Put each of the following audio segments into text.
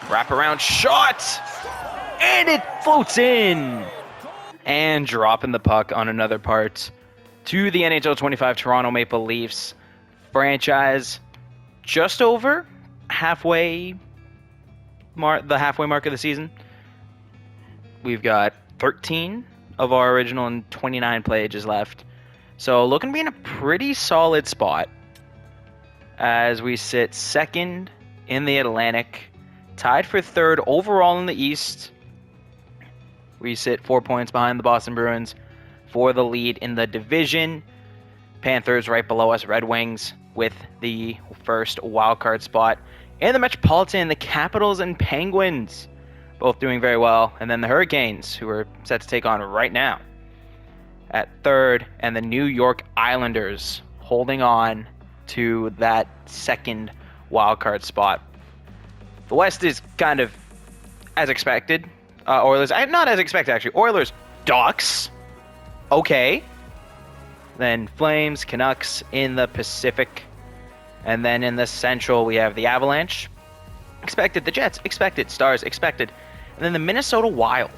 Wraparound shot! And it floats in! And dropping the puck on another part to the NHL25 Toronto Maple Leafs franchise. Just over the halfway mark of the season. We've got 13 of our original and 29 playages left. So looking to be in a pretty solid spot as we sit second in the Atlantic, tied for third overall in the East. We sit 4 points behind the Boston Bruins for the lead in the division. Panthers right below us, Red Wings with the first wildcard spot. In the Metropolitan, the Capitals and Penguins both doing very well. And then the Hurricanes, who are set to take on right now at third. And the New York Islanders holding on to that second wildcard spot. The West is kind of as expected. Oilers, not as expected actually. Oilers, Ducks, okay. Then Flames, Canucks in the Pacific. And then in the Central, we have the Avalanche, expected. The Jets, expected. Stars, expected. And then the Minnesota Wild,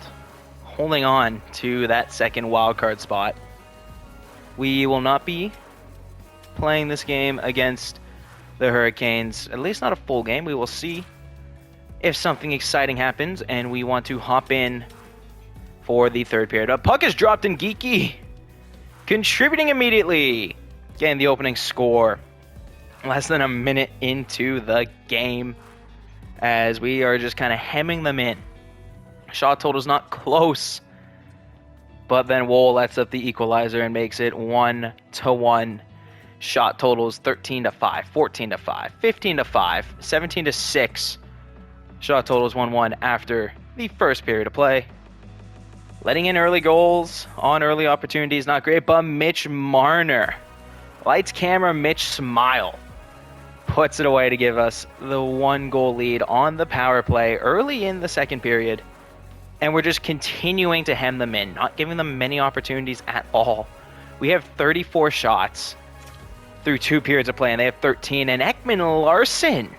holding on to that second wildcard spot. We will not be playing this game against the Hurricanes, at least not a full game. We will see if something exciting happens, and we want to hop in for the third period. A puck is dropped in Geeky, contributing immediately, getting the opening score less than a minute into the game, as we are just kind of hemming them in. Shot total's not close, but then Wohl lets up the equalizer and makes it 1-1. Shot totals 13-5, 14-5, 15-5, 17-6. Shot totals 1-1 after the first period of play. Letting in early goals on early opportunities, not great, but Mitch Marner, lights, camera, Mitch smile, puts it away to give us the 1-goal lead on the power play early in the second period. And we're just continuing to hem them in, not giving them many opportunities at all. We have 34 shots through 2 periods of play, and they have 13. And Ekman-Larsson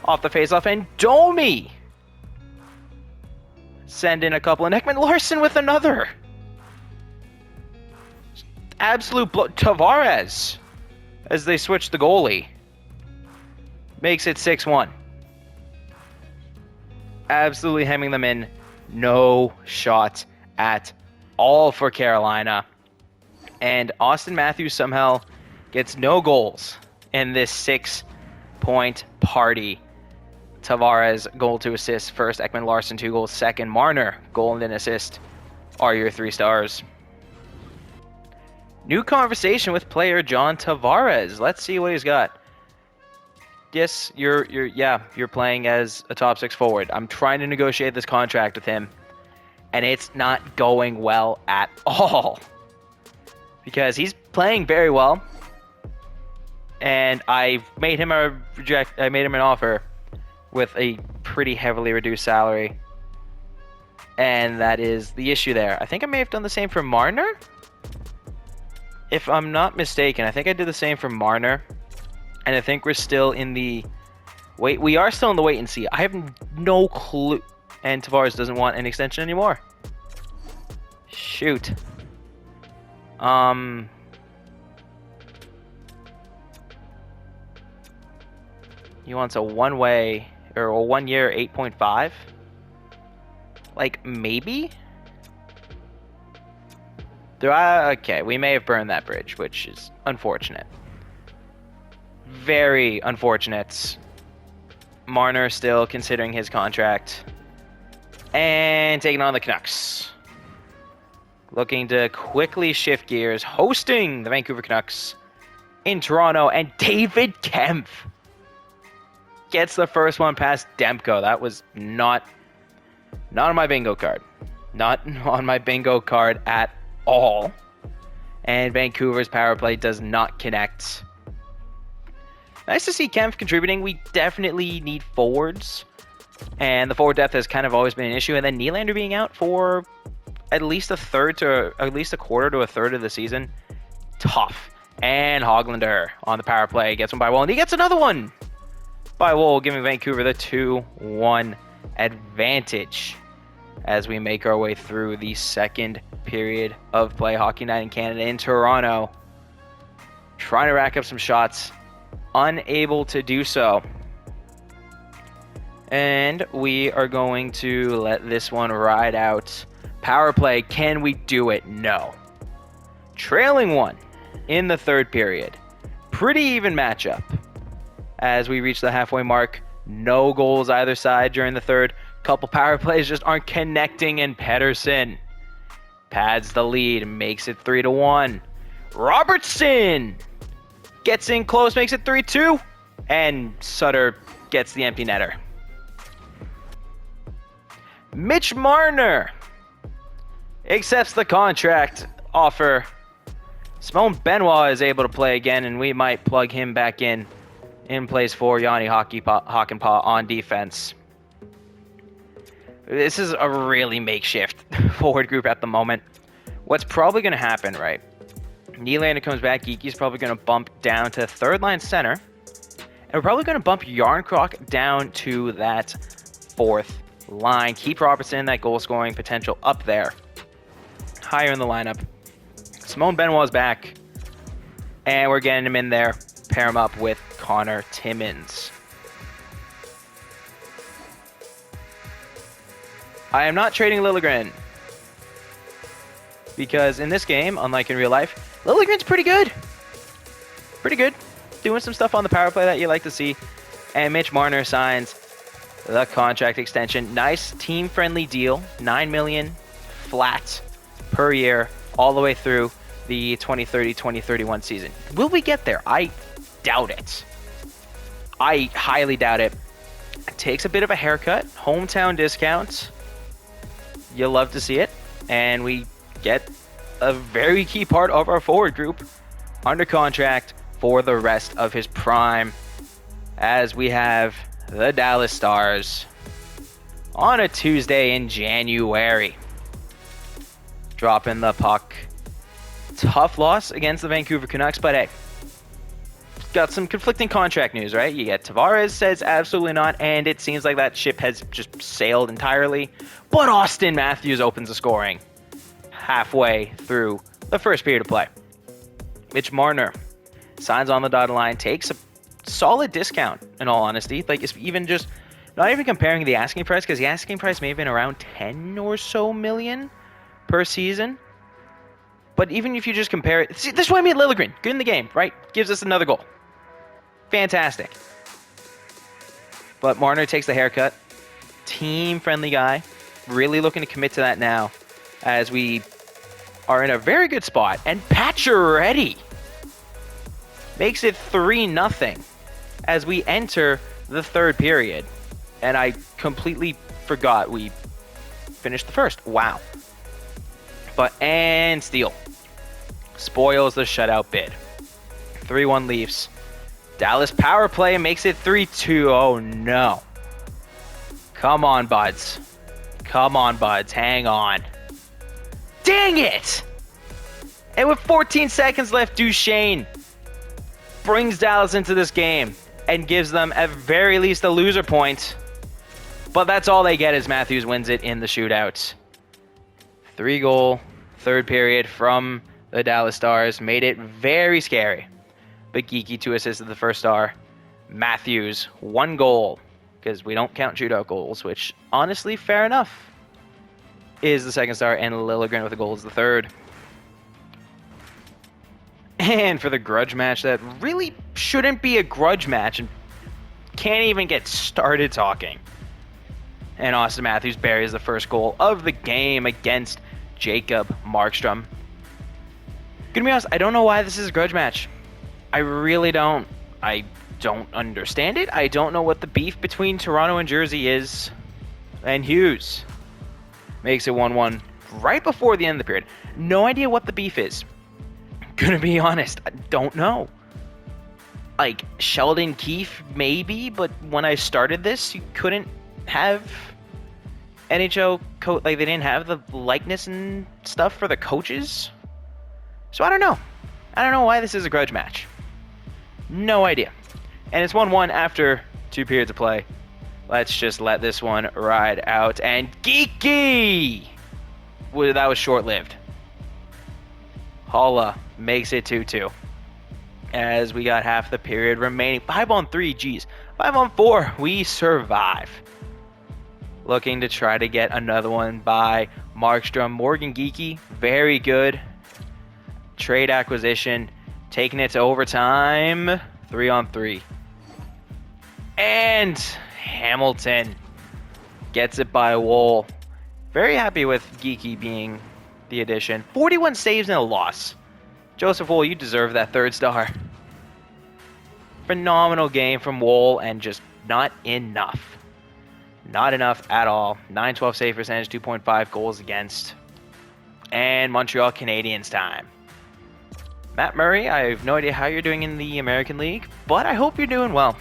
off the faceoff, and Domi send in a couple, and Ekman-Larsson with another. Absolute blow. Tavares, as they switch the goalie, makes it 6-1. Absolutely hemming them in. No shot at all for Carolina. And Austin Matthews somehow gets no goals in this 6-point party. Tavares, goal to assist first. Ekman-Larsson, 2 goals second. Marner, goal and an assist are your 3 stars. New conversation with player John Tavares. Let's see what he's got. Yes, you're playing as a top 6 forward. I'm trying to negotiate this contract with him, and it's not going well at all. Because he's playing very well, and I made him an offer with a pretty heavily reduced salary. And that is the issue there. I think I may have done the same for Marner. If I'm not mistaken, I think I did the same for Marner. And I think we're still in the wait. We are still in the wait and see. I have no clue. And Tavares doesn't want an extension anymore. Shoot. He wants a 1-way or a 1 year 8.5. Like, maybe? Okay, we may have burned that bridge, which is unfortunate. Very unfortunate. Marner still considering his contract. And taking on the Canucks. Looking to quickly shift gears, hosting the Vancouver Canucks in Toronto. And David Kempf gets the first one past Demko. That was not on my bingo card. Not on my bingo card at all. And Vancouver's power play does not connect. Nice to see Kempf contributing. We definitely need forwards. And the forward depth has kind of always been an issue. And then Nylander being out for at least a quarter to a third of the season. Tough. And Hoglander on the power play gets one by Wohl. And he gets another one. by Wool, giving Vancouver the 2-1 advantage as we make our way through the second period of play. Hockey Night in Canada in Toronto. Trying to rack up some shots. Unable to do so. And we are going to let this one ride out. Power play, can we do it? No. Trailing one in the third period. Pretty even matchup. As we reach the halfway mark, no goals either side during the third. Couple power plays just aren't connecting, and Pettersson pads the lead, makes it 3-1. Robertson gets in close, makes it 3-2, and Sutter gets the empty netter. Mitch Marner accepts the contract offer. Simone Benoit is able to play again, and we might plug him back in place for Yanni Hakanpää on defense. This is a really makeshift forward group at the moment. What's probably going to happen, right? Nylander comes back. Geeky's probably going to bump down to third line center. And we're probably going to bump Yarncroc down to that fourth line. Keep Robertson in that goal scoring potential up there. Higher in the lineup. Simone Benoit's back. And we're getting him in there. Pair him up with Connor Timmins. I am not trading Liljegren. Because in this game, unlike in real life, Liljegren's pretty good. Pretty good. Doing some stuff on the power play that you like to see. And Mitch Marner signs the contract extension. Nice team-friendly deal. $9 million flat per year all the way through the 2030-2031 season. Will we get there? I doubt it. I highly doubt it. Takes a bit of a haircut. Hometown discounts. You'll love to see it. And we get a very key part of our forward group under contract for the rest of his prime, as we have the Dallas Stars on a Tuesday in January. Dropping the puck. Tough loss against the Vancouver Canucks, but hey, got some conflicting contract news, right? You get Tavares says absolutely not, and it seems like that ship has just sailed entirely. But Austin Matthews opens the scoring halfway through the first period of play. Mitch Marner signs on the dotted line, takes a solid discount, in all honesty. Like, it's even just not even comparing the asking price, because the asking price may have been around 10 or so million per season. But even if you just compare it, see, this is what I mean, Liljegren, good in the game, right? Gives us another goal. Fantastic. But Marner takes the haircut. Team-friendly guy. Really looking to commit to that now, as we are in a very good spot. And Pacioretty makes it 3-0 as we enter the third period. And I completely forgot we finished the first. Wow. And steal. Spoils the shutout bid. 3-1 Leafs. Dallas power play makes it 3-2. Oh no. Come on, buds. Come on, buds. Hang on. Dang it! And with 14 seconds left, Duchesne brings Dallas into this game and gives them at very least a loser point. But that's all they get as Matthews wins it in the shootout. 3-goal third period from the Dallas Stars made it very scary. But Geeky 2 assists at the first star. Matthews 1 goal, because we don't count shootout goals, which honestly, fair enough, is the second star, and Liljegren with a goal is the third. And for the grudge match that really shouldn't be a grudge match and can't even get started talking. And Austin Matthews buries the first goal of the game against Jacob Markstrom. Gonna be honest, I don't know why this is a grudge match. I really don't. I don't understand it. I don't know what the beef between Toronto and Jersey is. And Hughes makes it 1-1 right before the end of the period. No idea what the beef is. Gonna be honest, I don't know. Like, Sheldon Keefe, maybe, but when I started this, you couldn't have NHL they didn't have the likeness and stuff for the coaches. So I don't know. I don't know why this is a grudge match. No idea. And it's 1-1 after 2 periods of play. Let's just let this one ride out. And Geeky! Well, that was short-lived. Holla makes it 2-2. As we got half the period remaining. 5 on 3, geez. 5 on 4, we survive. Looking to try to get another one by Markstrom. Morgan Geeky, very good. Trade acquisition, taking it to overtime. 3 on 3. And Hamilton gets it by Wool. Very happy with Geeky being the addition. 41 saves and a loss. Joseph Wool, you deserve that 3rd star. Phenomenal game from Wool, and just not enough. Not enough at all. 912 save percentage, 2.5 goals against. And Montreal Canadiens time. Matt Murray, I have no idea how you're doing in the American League, but I hope you're doing well.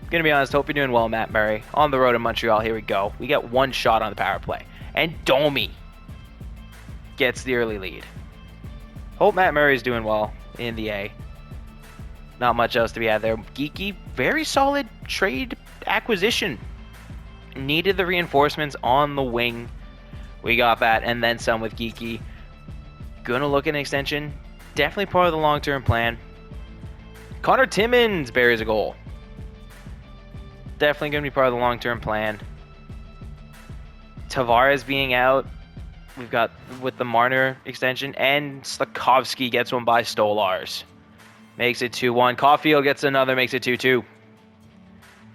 I'm going to be honest, hope you're doing well, Matt Murray. On the road in Montreal, here we go. We get 1 shot on the power play. And Domi gets the early lead. Hope Matt Murray's doing well in the A. Not much else to be had there. Geeky, very solid trade acquisition. Needed the reinforcements on the wing. We got that, and then some with Geeky. Gonna look at an extension. Definitely part of the long-term plan. Connor Timmins buries a goal. Definitely gonna be part of the long-term plan. Tavares being out. We've got with the Marner extension, and Slakowski gets one by Stolars. Makes it 2-1. Caulfield gets another, makes it 2-2.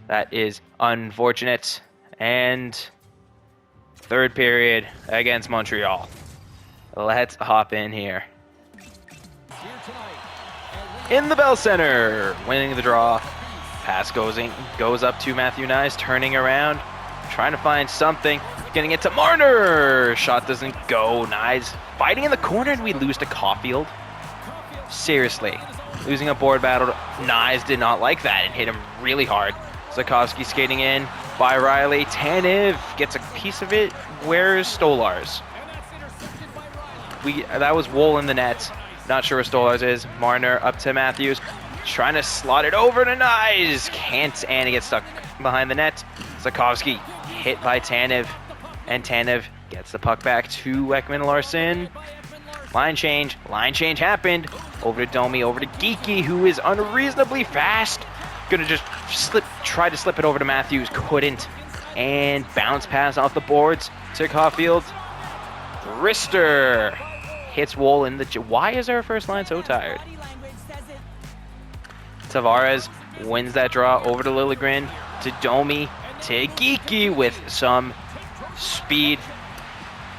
That is unfortunate. And 3rd period against Montreal. Let's hop in here. In the Bell Center, winning the draw. Pass goes up to Matthew Nyes, turning around, trying to find something. Getting it to Marner. Shot doesn't go. Nyes fighting in the corner, and we lose to Caulfield. Seriously. Losing a board battle. Nyes did not like that and hit him really hard. Zakowski skating in by Riley. Tanev gets a piece of it. Where's Stolars? That was Wool in the net. Not sure where Stolars is. Marner up to Matthews. Trying to slot it over to Nyes. Can't, and he gets stuck behind the net. Zakowski hit by Tanev. And Tanev gets the puck back to Ekman-Larsson. Line change happened. Over to Domi, over to Geeky, who is unreasonably fast. Gonna just try to slip it over to Matthews, couldn't. And bounce pass off the boards to Caulfield. Rister hits Wool in the... Why is our first line so tired? Tavares wins that draw over to Liljegren, to Domi, to Geeky with some speed.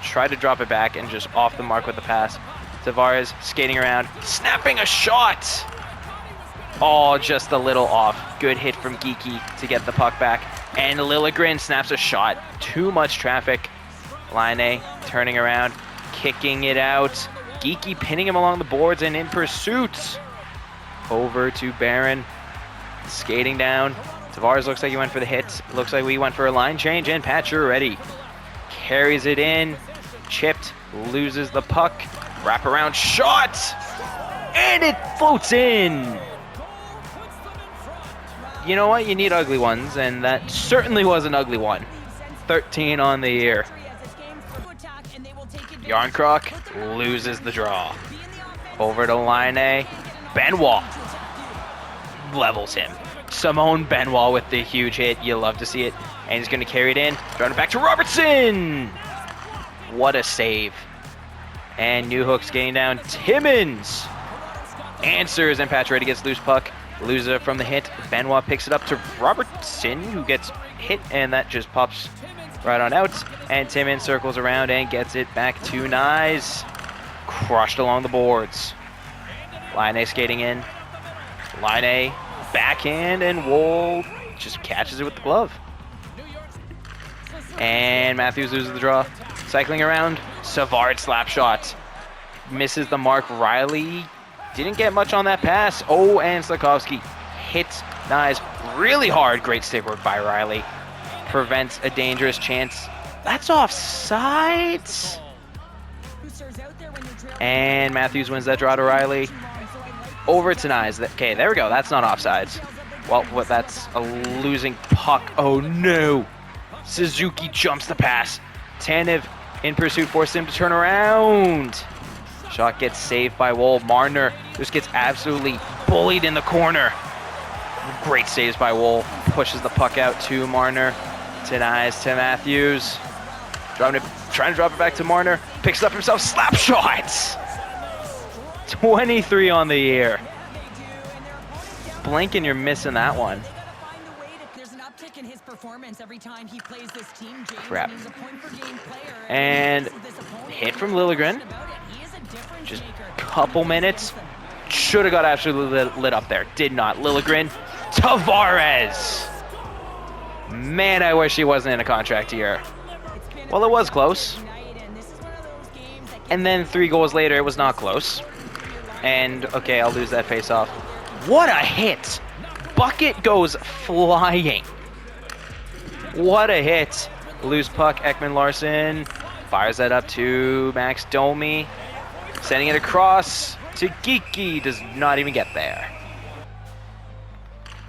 Try to drop it back and just off the mark with the pass. Tavares skating around, snapping a shot. Oh, just a little off. Good hit from Geeky to get the puck back. And Liljegren snaps a shot. Too much traffic. Line turning around, kicking it out. Geeky pinning him along the boards and in pursuit. Over to Barron, skating down. Tavares looks like he went for the hit. Looks like we went for a line change, and Pacioretty carries it in. Chipped, loses the puck. Wraparound shot! And it floats in! You know what? You need ugly ones, and that certainly was an ugly one. 13 on the year. Yarncroc loses the draw. Over to Line. Benoit levels him. Simone Benoit with the huge hit. You love to see it. And he's going to carry it in. Throwing it back to Robertson. What a save. And Newhook's getting down. Timmins answers, and Pacioretty gets loose puck. Loses it from the hit. Benoit picks it up to Robertson, who gets hit, and that just pops right on out. And Timmins circles around and gets it back to Nyes. Crushed along the boards. Line skating in. Line backhand, and Wool just catches it with the glove. And Matthews loses the draw. Cycling around. Savard slap shot. Misses the mark. Riley didn't get much on that pass. Oh, and Slakowski hits Nyes really hard. Great stick work by Riley. Prevents a dangerous chance. That's offsides. And Matthews wins that draw to Riley. Over to Nyes. Okay, there we go. That's not offsides. Well, that's a losing puck. Oh no! Suzuki jumps the pass. Tanev in pursuit, forced him to turn around. Shot gets saved by Woll. Marner just gets absolutely bullied in the corner. Great saves by Woll. Pushes the puck out to Marner. Denies to Matthews. Trying to drop it back to Marner. Picks it up himself. Slap shots! 23 on the year. Blink and you're missing that one. Crap. And hit from Liljegren. Just a couple minutes. Should have got absolutely lit up there. Did not. Liljegren. Tavares. Man, I wish he wasn't in a contract year. Well, it was close. And then 3 goals later, it was not close. And, okay, I'll lose that face-off. What a hit! Bucket goes flying. What a hit. Loose puck, Ekman-Larsson. Fires that up to Max Domi. Sending it across to Geeky. Does not even get there.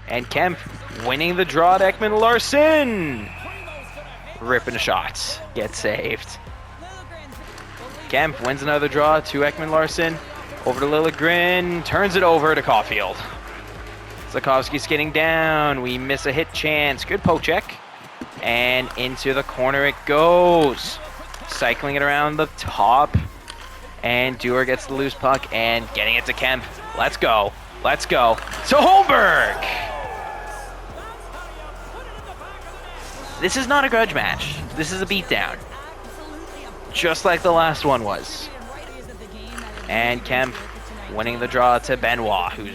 And Kemp winning the draw to Ekman-Larsson. Ripping a shot. Gets saved. Kemp wins another draw to Ekman-Larsson. Over to Liljegren. Turns it over to Caulfield. Zakowski's getting down. We miss a hit chance. Good poke check. And into the corner it goes. Cycling it around the top. And Dewar gets the loose puck and getting it to Kemp. Let's go. Let's go. To Holmberg! This is not a grudge match. This is a beatdown. Just like the last one was. And Kemp winning the draw to Benoit, who's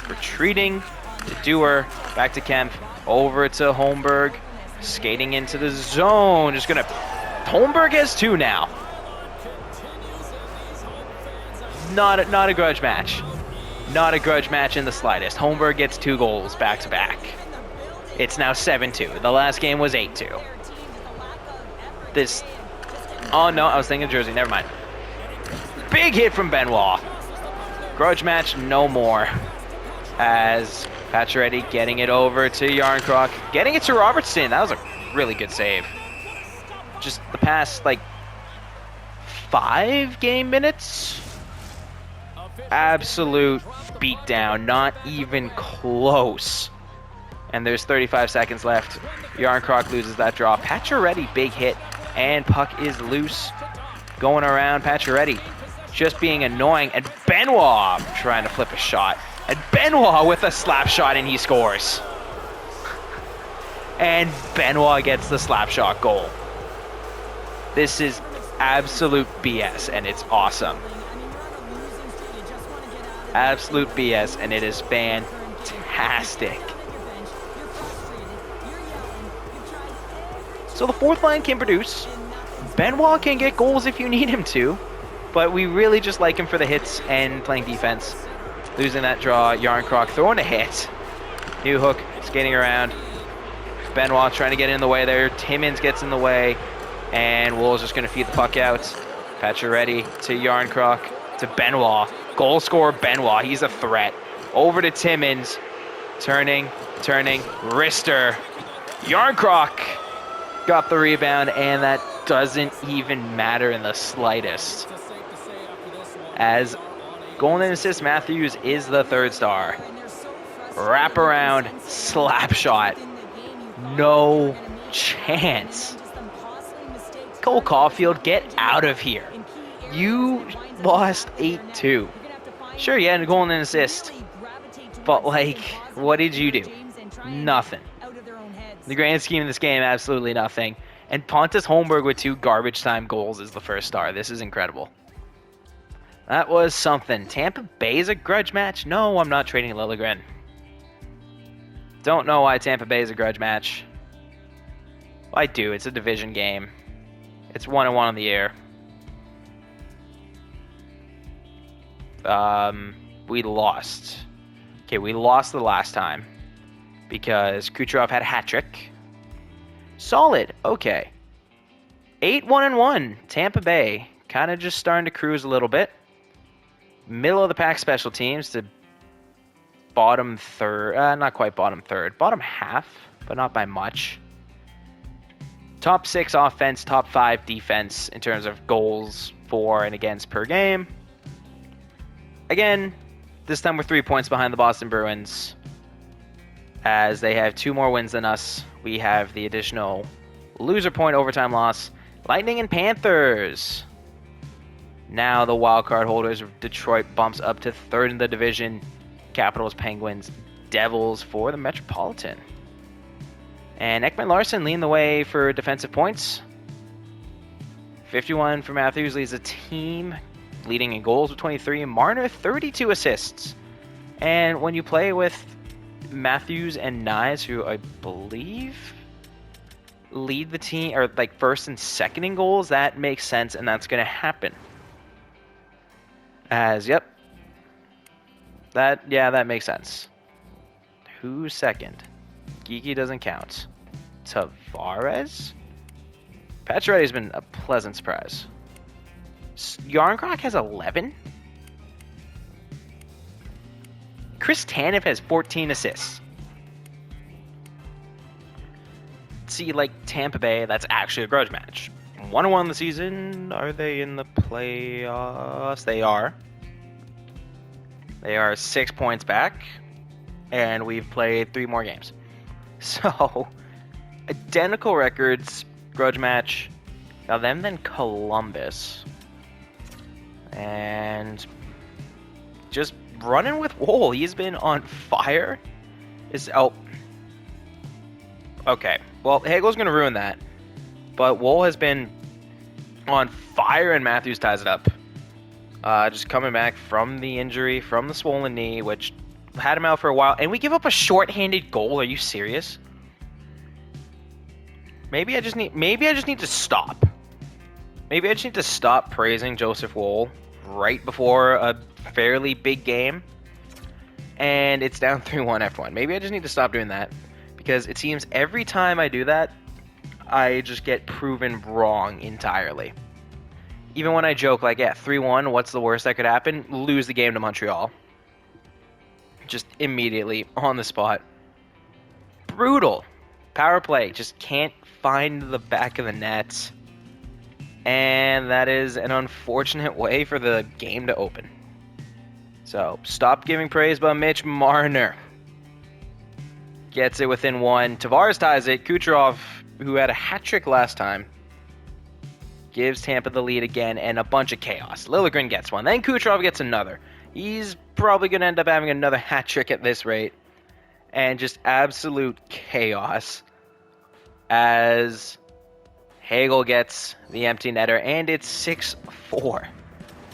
retreating to Dewar. Back to Kemp. Over to Holmberg. Skating into the zone. Just gonna... Holmberg has 2 now. Not a grudge match. Not a grudge match in the slightest. Holmberg gets 2 goals back to back. It's now 7-2. The last game was 8-2. This... Oh no, I was thinking Jersey. Never mind. Big hit from Benoit. Grudge match no more. As Pacioretty getting it over to Yarncroc. Getting it to Robertson. That was a really good save. Just the past, like, 5 game minutes. Absolute beatdown. Not even close. And there's 35 seconds left. Yarncroc loses that draw. Pacioretty, big hit. And puck is loose. Going around Pacioretty. Just being annoying. And Benoit trying to flip a shot. And Benoit with a slap shot and he scores. And Benoit gets the slap shot goal. This is absolute BS and it's awesome. Absolute BS and it is fantastic. So the 4th line can produce. Benoit can get goals if you need him to. But we really just like him for the hits and playing defense. Losing that draw. Yarncroc throwing a hit. New Hook skating around. Benoit trying to get in the way there. Timmins gets in the way. And Wool's just going to feed the puck out. Pacioretty to Yarncroc to Benoit. Goal scorer Benoit. He's a threat. Over to Timmins. Turning. Wrister. Yarncroc got the rebound, and that doesn't even matter in the slightest. As goal and assist, Matthews is the 3rd star. Wrap around, slap shot. No chance. Cole Caulfield, get out of here. You lost 8-2. Sure, you had a goal and an assist. But, like, what did you do? Nothing. In the grand scheme of this game, absolutely nothing. And Pontus Holmberg with 2 garbage time goals is the 1st star. This is incredible. That was something. Tampa Bay is a grudge match? No, I'm not trading Liljegren. Don't know why Tampa Bay is a grudge match. Well, I do. It's a division game. It's 1-1 on the year. We lost. Okay, we lost the last time. Because Kucherov had a hat trick. Solid. Okay. 8-1-1. Tampa Bay. Kind of just starting to cruise a little bit. Middle of the pack special teams to bottom third, not quite bottom third, bottom half, but not by much. Top 6 offense, top 5 defense in terms of goals for and against per game. Again, this time we're 3 points behind the Boston Bruins, as they have 2 more wins than us. We have the additional loser point overtime loss. Lightning and Panthers. Now the wild card holders of Detroit bumps up to 3rd in the division. Capitals, Penguins, Devils for the Metropolitan. And Ekman-Larsson leading the way for defensive points. 51 for Matthews, leads the team, leading in goals with 23. Marner, 32 assists. And when you play with Matthews and Nyes, who I believe lead the team, or like first and second in goals, that makes sense, and that's going to happen. Yep. That makes sense. Who's second? Geeky doesn't count. Tavares? Pacioretty's been a pleasant surprise. Yarncroc has 11? Chris Tanev has 14 assists. See, like Tampa Bay, that's actually a grudge match. 1-1 in the season. Are they in the playoffs? They are. They are 6 points back, and we've played 3 more games. So, identical records, grudge match. Now them, then Columbus. And just running with Woll. He's been on fire. Okay. Well, Hagel's going to ruin that. But Woll has been on fire, and Matthews ties it up. Just coming back from the injury, from the swollen knee, which had him out for a while. And we give up a shorthanded goal. Are you serious? Maybe I just need to stop. Maybe I just need to stop praising Joseph Woll right before a fairly big game. And it's down 3-1 after 1. Maybe I just need to stop doing that. Because it seems every time I do that, I just get proven wrong entirely. Even when I joke, like, yeah, 3-1, what's the worst that could happen? Lose the game to Montreal. Just immediately, on the spot. Brutal. Power play, just can't find the back of the net. And that is an unfortunate way for the game to open. So, stop giving praise by Mitch Marner. Gets it within 1. Tavares ties it. Kucherov, who had a hat trick last time, gives Tampa the lead again, and a bunch of chaos. Liljegren gets one. Then Kucherov gets another. He's probably going to end up having another hat trick at this rate. And just absolute chaos as Hagel gets the empty netter, and it's 6-4.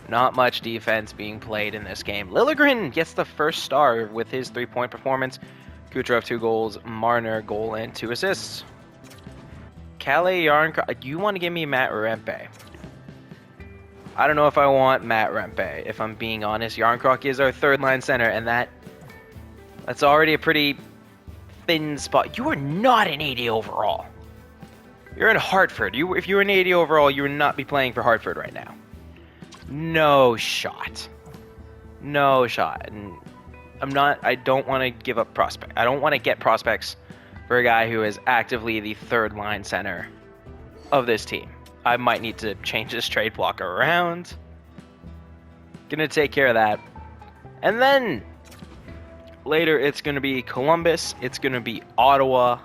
Not much defense being played in this game. Liljegren gets the first star with his 3-point performance. Kucherov 2 goals, Marner goal and 2 assists. Calle Yarncroc, you want to give me Matt Rempe? I don't know if I want Matt Rempe, if I'm being honest. Yarncroc is our third-line center, and that's already a pretty thin spot. You are not an 80 overall. You're in Hartford. If you were an 80 overall, you would not be playing for Hartford right now. No shot. No shot. And I don't want to give up prospect. I don't want to get prospects for a guy who is actively the third-line center of this team. I might need to change this trade block around. Gonna take care of that. And then later it's gonna be Columbus. It's gonna be Ottawa.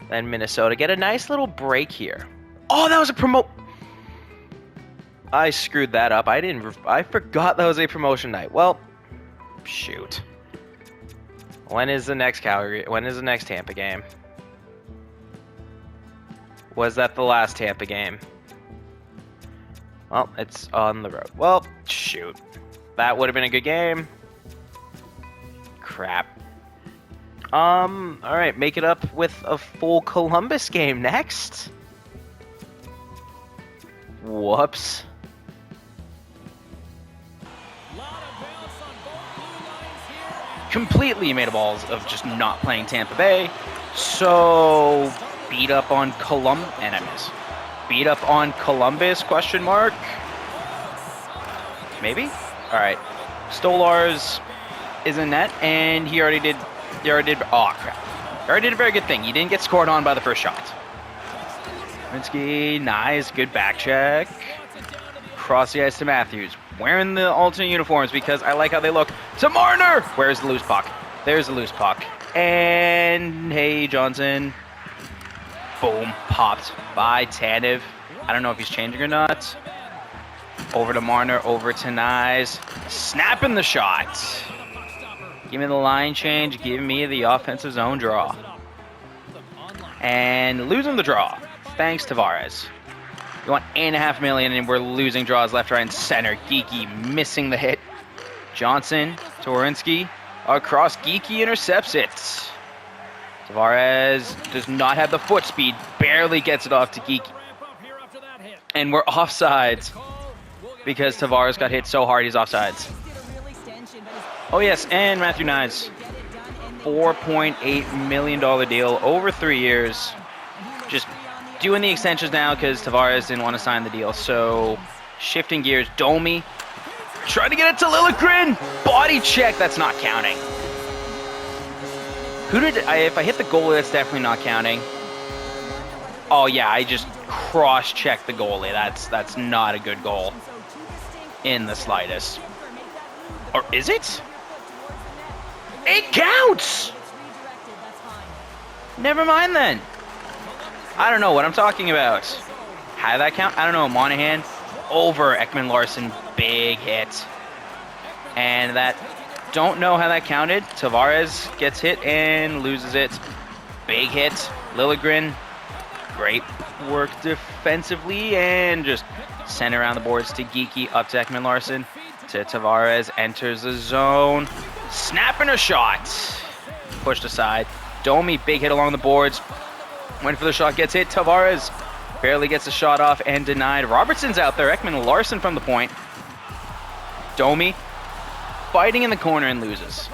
Then Minnesota. Get a nice little break here. Oh, that was a promote. I screwed that up. I forgot that was a promotion night. Well, shoot. When is the next Tampa game? Was that the last Tampa game? Well, it's on the road. Well, shoot. That would have been a good game. Crap. Alright, make it up with a full Columbus game next. Whoops. Completely made a balls of just not playing Tampa Bay. So, beat up on Columbus, and I miss. Beat up on Columbus, question mark? Maybe? Alright. Stolarz is in net, and he already did, oh crap. He already did a very good thing. He didn't get scored on by the first shot. Rinsky, nice, good back check. Cross the ice to Matthews. Wearing the alternate uniforms because I like how they look. To Marner! Where's the loose puck? There's the loose puck. And hey, Johnson. Boom, popped by Tanev. I don't know if he's changing or not. Over to Marner, over to Nyes. Snapping the shot. Give me the line change. Give me the offensive zone draw. And losing the draw. Thanks, Tavares. We want $8.5 million, and we're losing draws left, right, and center. Geeky missing the hit. Johnson, Torinsky, across. Geeky intercepts it. Tavares does not have the foot speed. Barely gets it off to Geeky. And we're offsides because Tavares got hit so hard he's offsides. Oh yes, and Matthew Nyes. $4.8 million deal over 3 years. Just doing the extensions now because Tavares didn't want to sign the deal. So shifting gears. Domi trying to get it to Liljegren. Body check. That's not counting. If I hit the goalie, that's definitely not counting. Oh yeah, I just cross-checked the goalie. That's not a good goal in the slightest. Or is it? It counts! Never mind then. I don't know what I'm talking about. How did that count? I don't know. Monahan over Ekman-Larsson. Big hit. And that, don't know how that counted. Tavares gets hit and loses it. Big hit. Liljegren. Great work defensively and just sent around the boards to Geeky. Up to Ekman-Larsson. To Tavares. Enters the zone. Snapping a shot. Pushed aside. Domi, big hit along the boards. Went for the shot, gets hit. Tavares barely gets the shot off and denied. Robertson's out there. Ekman-Larsson from the point. Domi fighting in the corner and loses.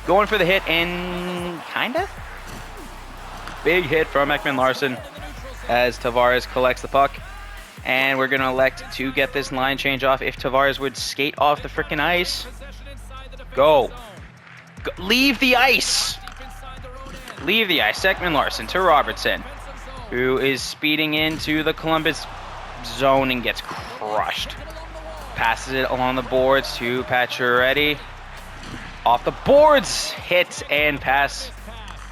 Going for the hit and kinda. Big hit from Ekman-Larsson as Tavares collects the puck. And we're going to elect to get this line change off if Tavares would skate off the frickin' ice. Go. Leave the ice. Leave the ice. Ekman-Larsson to Robertson, who is speeding into the Columbus zone and gets crushed. Passes it along the boards to Pacioretty. Off the boards. Hit and pass.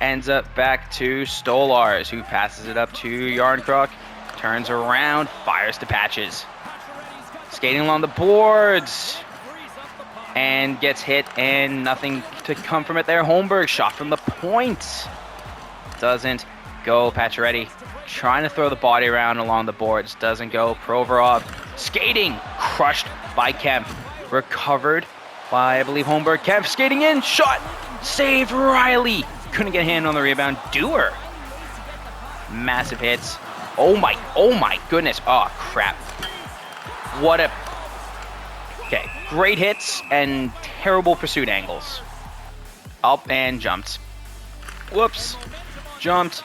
Ends up back to Stolars, who passes it up to Yarncroc. Turns around. Fires to Patches. Skating along the boards. And gets hit and nothing to come from it there. Holmberg shot from the point. Doesn't go. Pacioretty trying to throw the body around along the boards. Doesn't go. Provorov skating. Crushed by Kemp. Recovered by, I believe, Holmberg. Kemp skating in. Shot. Saved Riley. Couldn't get a hand on the rebound. Dewar. Massive hits. Oh my goodness. Oh, crap. What a... Okay, great hits and terrible pursuit angles. Up and jumped. Whoops. Jumped.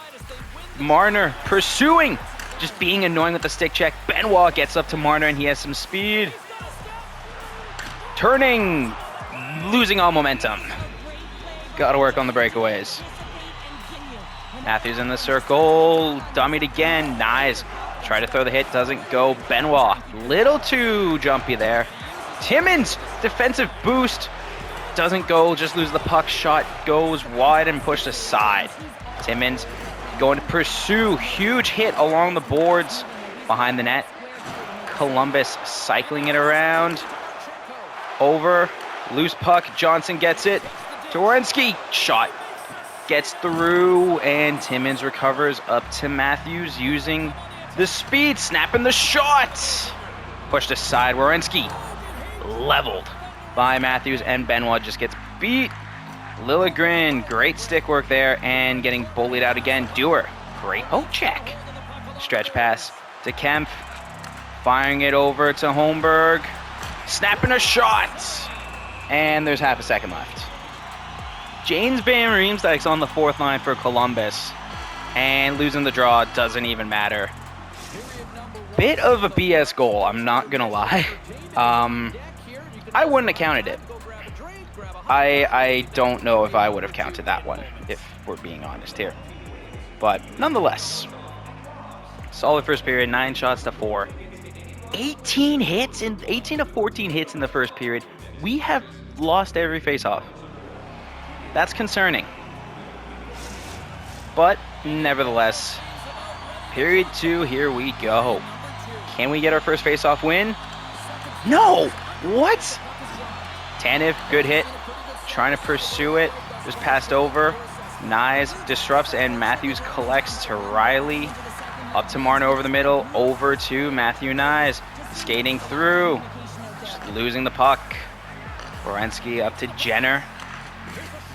Marner pursuing. Just being annoying with the stick check. Benoit gets up to Marner and he has some speed. Turning. Losing all momentum. Gotta work on the breakaways. Matthews in the circle. Dummied again. Nice. Try to throw the hit. Doesn't go. Benoit. Little too jumpy there. Timmins, defensive boost, doesn't go, just loses the puck. Shot goes wide and pushed aside. Timmins going to pursue, huge hit along the boards behind the net. Columbus cycling it around. Over, loose puck, Johnson gets it. Torensky, shot, gets through, and Timmins recovers up to Matthews using the speed, snapping the shot. Pushed aside, Werenski. Leveled by Matthews, and Benoit just gets beat. Liljegren, great stick work there, and getting bullied out again. Dewar, great poke check. Stretch pass to Kemp, firing it over to Holmberg, snapping a shot, and there's half a second left. James Van Riemsdyk's on the fourth line for Columbus, and losing the draw doesn't even matter. Bit of a BS goal, I'm not gonna lie. I wouldn't have counted it. I don't know if I would have counted that one, if we're being honest here. But nonetheless, solid first period, 9 shots to 4. 18 to 14 hits in the first period. We have lost every faceoff. That's concerning. But nevertheless, period 2, here we go. Can we get our first faceoff win? No! What? Tanev, good hit. Trying to pursue it. Just passed over. Nyes disrupts, and Matthews collects to Riley. Up to Marner over the middle. Over to Matthew Nyes. Skating through. Just losing the puck. Werenski up to Jenner.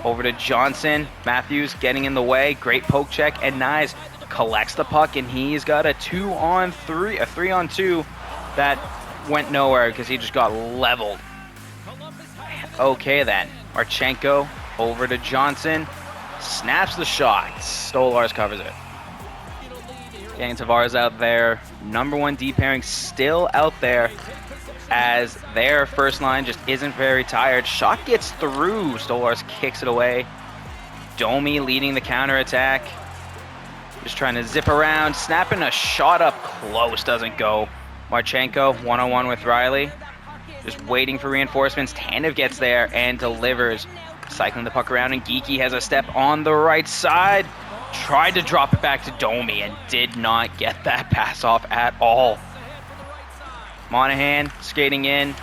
Over to Johnson. Matthews getting in the way. Great poke check. And Nyes collects the puck, and he's got a 2-on-3, a 3-on-2 that went nowhere because he just got leveled. Okay then. Marchenko over to Johnson. Snaps the shot. Stolarz covers it. Getting Tavares out there. Number 1 D pairing still out there as their first line just isn't very tired. Shot gets through. Stolarz kicks it away. Domi leading the counterattack. Just trying to zip around. Snapping a shot up close. Doesn't go. Marchenko one-on-one with Riley. Just waiting for reinforcements. Tanev gets there and delivers. Cycling the puck around, and Geeky has a step on the right side. Tried to drop it back to Domi and did not get that pass off at all. Monahan skating in.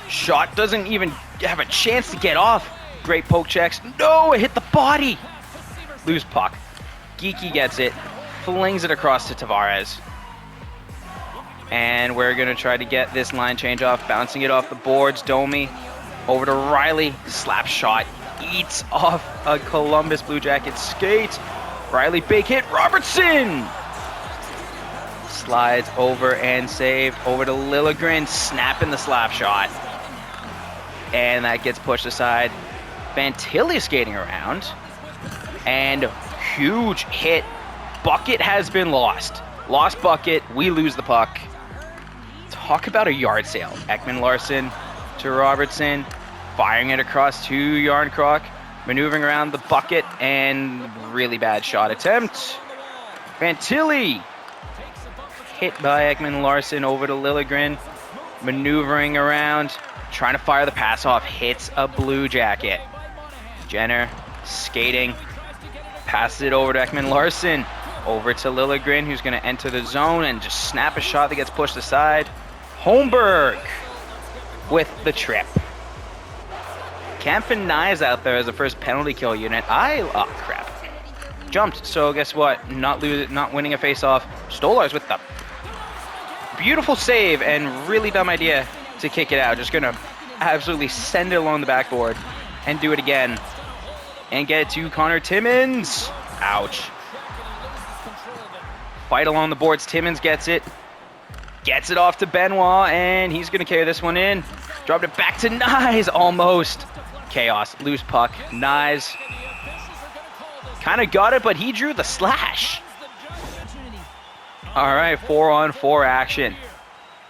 Shot doesn't even have a chance to get off. Great poke checks. No, it hit the body. Loose puck. Geeky gets it. Flings it across to Tavares. And we're going to try to get this line change off. Bouncing it off the boards. Domi over to Riley. Slap shot. Eats off a Columbus Blue Jackets skate. Riley, big hit. Robertson! Slides over and saved. Over to Liljegren. Snapping the slap shot. And that gets pushed aside. Fantilli skating around. And huge hit. Bucket has been lost. Lost bucket. We lose the puck. Talk about a yard sale. Ekman-Larsson to Robertson. Firing it across to Yarncroc. Maneuvering around the bucket. And really bad shot attempt. Fantilli. Hit by Ekman-Larsson over to Liljegren. Maneuvering around. Trying to fire the pass off. Hits a Blue Jacket. Jenner skating. Passes it over to Ekman-Larsson. Over to Liljegren, who's going to enter the zone and just snap a shot that gets pushed aside. Holmberg with the trip. Kemp and Nyes out there as the first penalty kill unit. Oh crap. Jumped, so guess what? Not winning a face-off. Stolarz with the beautiful save and really dumb idea to kick it out. Just going to absolutely send it along the backboard and do it again. And get it to Connor Timmins. Ouch. Fight along the boards. Timmins gets it. Gets it off to Benoit, and he's going to carry this one in. Dropped it back to Nyes, almost. Chaos. Loose puck. Nyes kind of got it, but he drew the slash. All right, 4-on-4 action.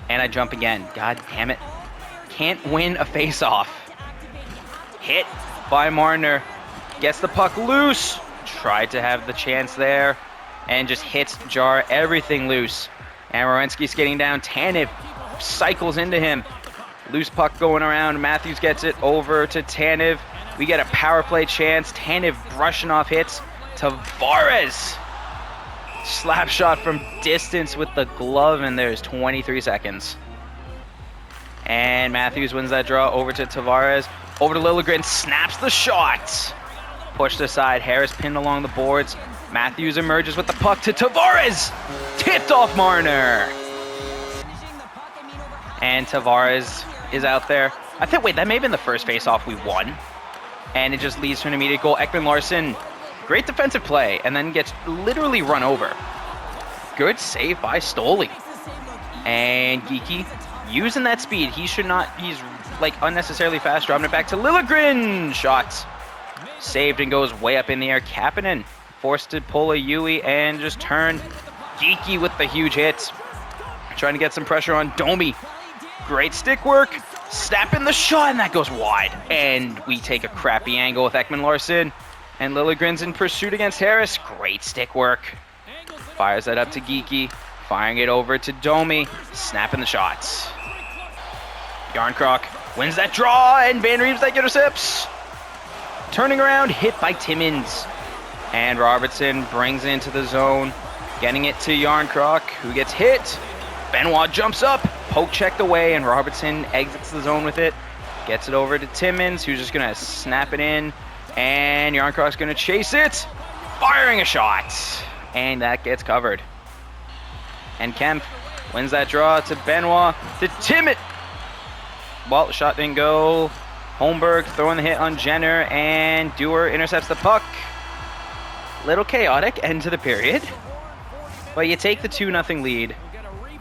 And I jump again. God damn it. Can't win a face-off. Hit by Marner. Gets the puck loose. Tried to have the chance there. And just hits Jar everything loose. And Werenski skating down. Tanev cycles into him. Loose puck going around. Matthews gets it over to Tanev. We get a power play chance. Tanev brushing off hits. Tavares. Slap shot from distance with the glove, and there's 23 seconds. And Matthews wins that draw over to Tavares. Over to Liljegren. Snaps the shot. Pushed aside. Harris pinned along the boards. Matthews emerges with the puck to Tavares. Tipped off Marner. And Tavares is out there. I think, wait, that may have been the first face-off we won. And it just leads to an immediate goal. Ekman-Larsson, great defensive play, and then gets literally run over. Good save by Stoli. And Geeky using that speed. He should not, he's like unnecessarily fast. Dropping it back to Liljegren. Shots. Saved and goes way up in the air. Kapanen forced to pull a Yui and just turn. Geeky with the huge hits. Trying to get some pressure on Domi. Great stick work. Snapping the shot, and that goes wide. And we take a crappy angle with Ekman-Larsson. And Liljegren's in pursuit against Harris. Great stick work. Fires that up to Geeky. Firing it over to Domi. Snapping the shots. Yarncroc wins that draw, and Van Riemsdyk intercepts. Turning around, hit by Timmins. And Robertson brings it into the zone. Getting it to Yarncroc, who gets hit. Benoit jumps up, poke checked away, and Robertson exits the zone with it. Gets it over to Timmins, who's just going to snap it in. And Yarncroc's going to chase it. Firing a shot. And that gets covered. And Kemp wins that draw to Benoit, to Timmins. Well, the shot didn't go. Holmberg throwing the hit on Jenner, and Dewar intercepts the puck. Little chaotic end to the period. But you take the 2-0 lead,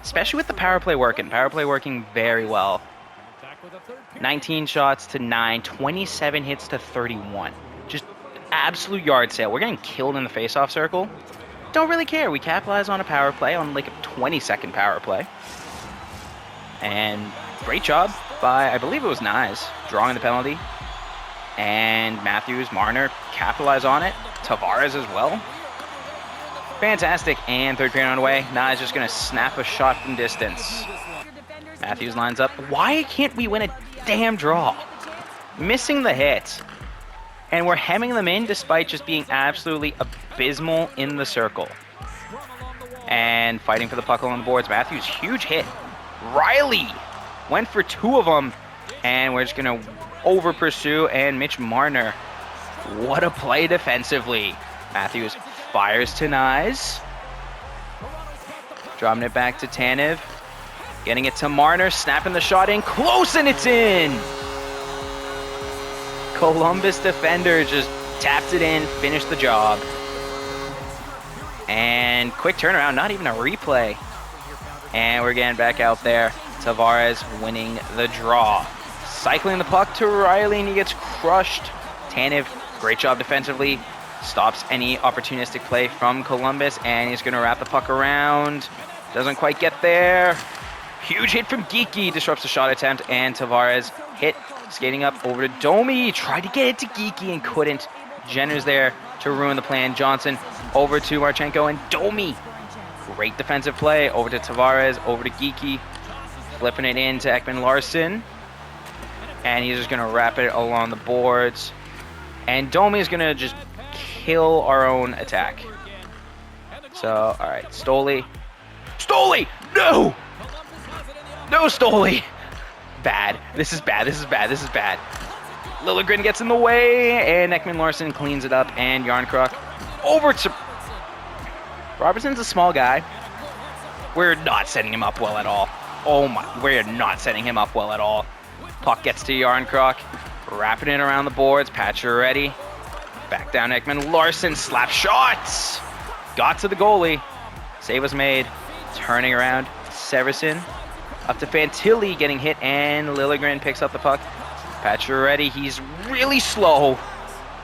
especially with the power play working. Power play working very well. 19 shots to 9, 27 hits to 31. Just absolute yard sale. We're getting killed in the face-off circle. Don't really care. We capitalize on a power play, on like a 20-second power play. And great job by, I believe it was Nyes, drawing the penalty. And Matthews, Marner capitalize on it. Tavares as well. Fantastic. And third period on the way. Nyes just going to snap a shot from distance. Matthews lines up. Why can't we win a damn draw? Missing the hit. And we're hemming them in despite just being absolutely abysmal in the circle. And fighting for the puck along the boards. Matthews, huge hit. Riley went for 2 of them. And we're just going to over pursue. And Mitch Marner. What a play defensively. Matthews fires to Nyes. Dropping it back to Tanev. Getting it to Marner. Snapping the shot in. Close, and it's in. Columbus defender just tapped it in. Finished the job. And quick turnaround. Not even a replay. And we're getting back out there. Tavares winning the draw. Cycling the puck to Riley, and he gets crushed. Tanev, great job defensively. Stops any opportunistic play from Columbus, and he's going to wrap the puck around. Doesn't quite get there. Huge hit from Geeky. Disrupts the shot attempt, and Tavares hit. Skating up over to Domi. Tried to get it to Geeky and couldn't. Jenner's there to ruin the plan. Johnson over to Marchenko, and Domi. Great defensive play. Over to Tavares, over to Geeky. Flipping it into Ekman-Larsson. And he's just going to wrap it along the boards. And Domi is going to just kill our own attack. So, all right, Stoli. Stoli! No! No, Stoli! Bad. This is bad. This is bad. This is bad. Liljegren gets in the way, and Ekman-Larsson cleans it up, and Yarncroc over to... Robertson's a small guy. We're not setting him up well at all. Oh my, we're not setting him up well at all. Puck gets to Yarncroc, wrapping it around the boards. Patcher ready. Back down Ekman-Larsson, slap shots! Got to the goalie. Save was made. Turning around, Severson. Up to Fantilli, getting hit, and Liljegren picks up the puck. Patcher ready, he's really slow.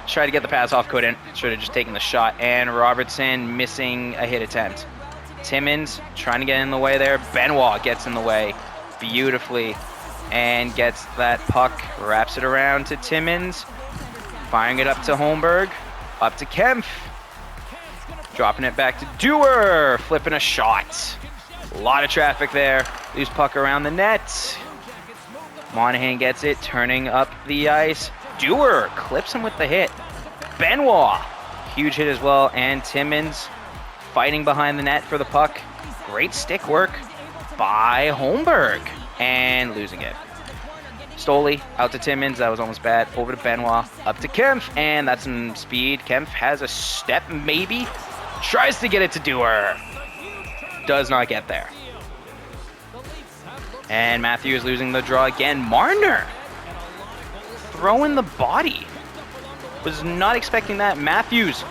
Tried to get the pass off, couldn't. Should have just taken the shot. And Robertson missing a hit attempt. Timmins trying to get in the way there. Benoit gets in the way beautifully and gets that puck, wraps it around to Timmins. Firing it up to Holmberg, up to Kempf. Dropping it back to Dewar, flipping a shot. A lot of traffic there. Loose puck around the net. Monahan gets it, turning up the ice. Dewar clips him with the hit. Benoit, huge hit as well. And Timmins fighting behind the net for the puck. Great stick work by Holmberg. And losing it. Stoli out to Timmins. That was almost bad. Over to Benoit. Up to Kempf. And that's some speed. Kempf has a step, maybe. Tries to get it to Dewar. Does not get there. And Matthews losing the draw again. Marner throwing the body. Was not expecting that. Matthews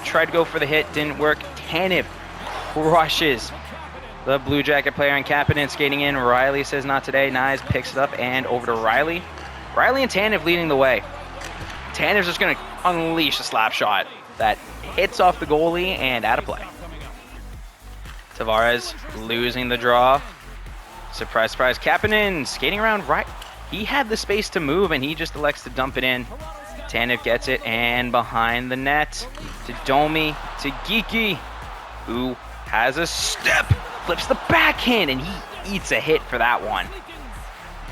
tried to go for the hit. Didn't work. Tanev crushes the Blue Jacket player on Kapanen, skating in. Riley says not today. Nyes picks it up and over to Riley. Riley and Tanev leading the way. Tanev's just going to unleash a slap shot that hits off the goalie and out of play. Tavares losing the draw. Surprise, surprise. Kapanen skating around right. He had the space to move, and he just elects to dump it in. Tanev gets it, and behind the net to Domi, to Geeky, who has a step, flips the backhand, and he eats a hit for that one.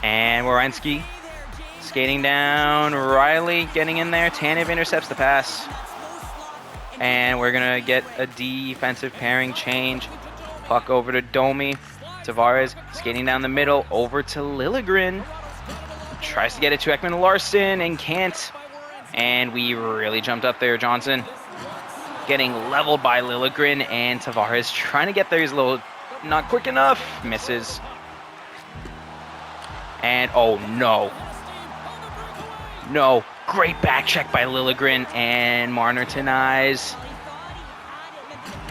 And Werenski skating down, Riley getting in there, Tanev intercepts the pass. And we're going to get a defensive pairing change. Puck over to Domi. Tavares skating down the middle over to Liljegren. Tries to get it to Ekman-Larsson and can't. And we really jumped up there, Johnson. Getting leveled by Liljegren, and Tavares trying to get there. He's a little not quick enough. Misses. And oh no. No. Great back check by Liljegren, and Marner denies.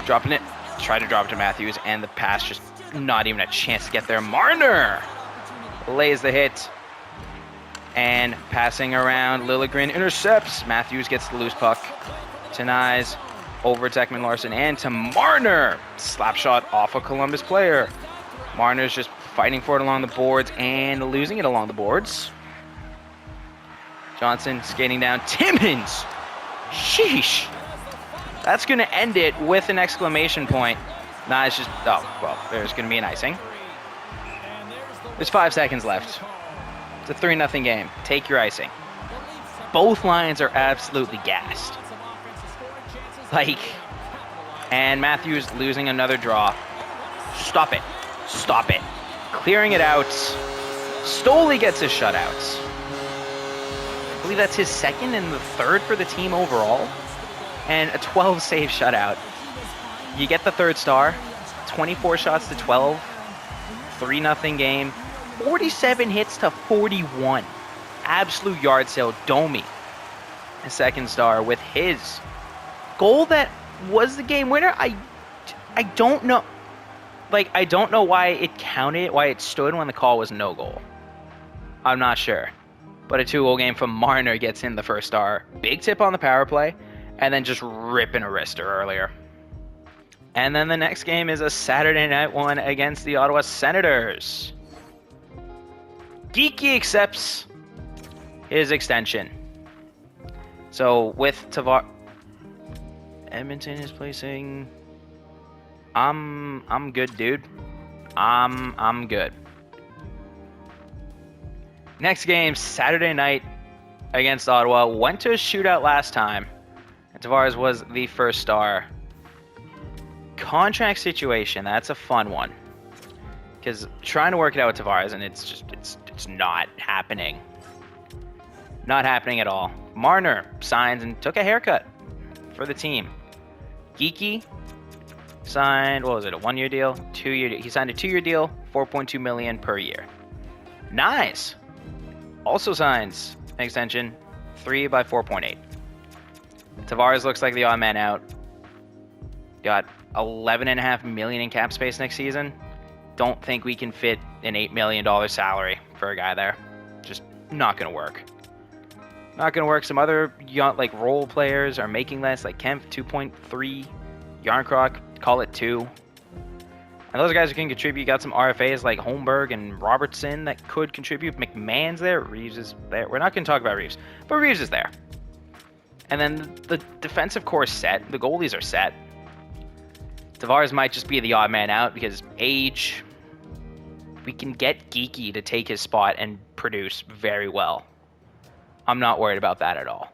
Dropping it. Try to drop it to Matthews, and the pass just not even a chance to get there. Marner lays the hit. And passing around, Liljegren intercepts. Matthews gets the loose puck. Denies. Over to Ekman-Larsson and to Marner. Slap shot off a Columbus player. Marner's just fighting for it along the boards and losing it along the boards. Johnson skating down. Timmins! Sheesh! That's going to end it with an exclamation point. Nah, it's just... Oh, well, there's going to be an icing. There's 5 seconds left. It's a 3-0 game. Take your icing. Both lines are absolutely gassed. Like... And Matthews losing another draw. Stop it. Stop it. Clearing it out. Stoli gets his shutouts. I believe that's his second and the third for the team overall. And a 12-save shutout. You get the third star. 24 shots to 12. 3-0 game. 47 hits to 41. Absolute yard sale. Domi, a second star with his goal that was the game winner. I don't know. Like, I don't know why it counted, why it stood when the call was no goal. I'm not sure. But a 2-goal game from Marner gets in the first star. Big tip on the power play, and then just ripping a wrister earlier. And then the next game is a Saturday night one against the Ottawa Senators. Geeky accepts his extension. So with Edmonton is placing... I'm good, dude. I'm good. Next game, Saturday night against Ottawa. Went to a shootout last time. And Tavares was the first star. Contract situation, that's a fun one. Because trying to work it out with Tavares, and it's not happening. Not happening at all. Marner signs and took a haircut for the team. Geeky signed, what was it, a 1-year deal? 2-year deal. He signed a 2-year deal, $4.2 million per year. Nice. Also signs an extension, 3 by 4.8. Tavares looks like the odd man out. Got $11.5 million in cap space next season. Don't think we can fit an $8 million salary for a guy there. Just not gonna work. Not gonna work. Some other young, like role players are making less, like Kemp 2.3, Yarncroc, call it 2. And those guys who can contribute. You got some RFAs like Holmberg and Robertson that could contribute. McMahon's there. Reeves is there. We're not going to talk about Reeves, but Reeves is there. And then the defensive core is set. The goalies are set. Tavares might just be the odd man out because age. We can get Geeky to take his spot and produce very well. I'm not worried about that at all.